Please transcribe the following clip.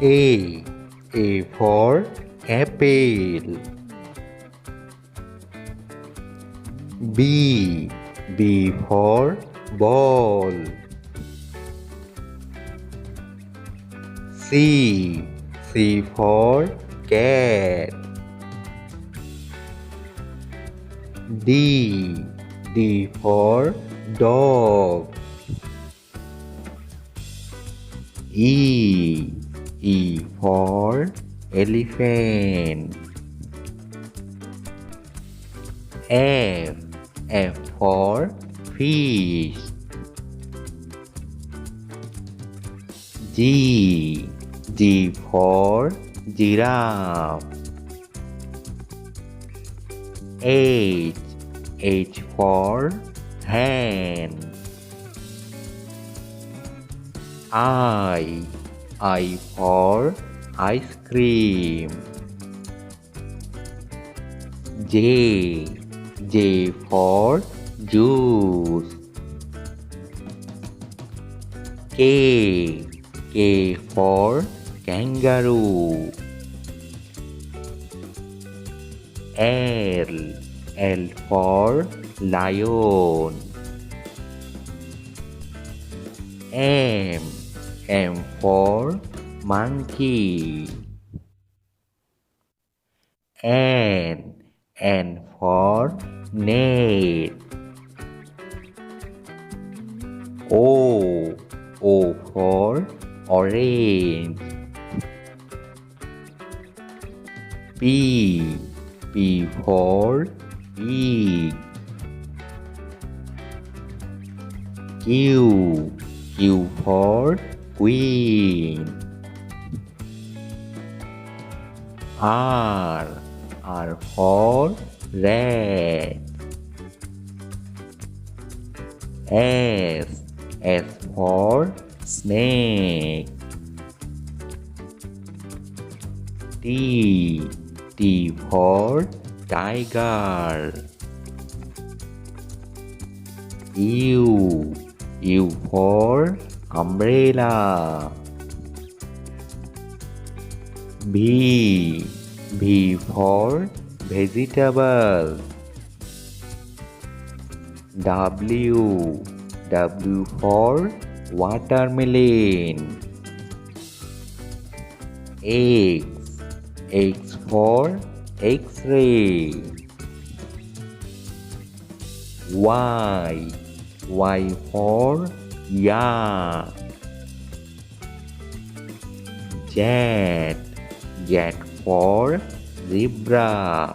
A. A for apple. B. B for ball. C. C for cat. D. D for dog. E. E for elephant. F. F for fish. G. G for giraffe. H. H for hen. I. I for ice cream. J. J for juice. K. K for kangaroo. L. L for lion. M. M for monkey. N. N for net. O. O for orange. P. P for pig. Q. Q for queen. R. R for rat. S. S for snake. T. T for tiger. U. U for umbrella. V. V for vegetable. W. W for watermelon. X. X for X-ray. Y. Y for yak. Z. Z for zebra.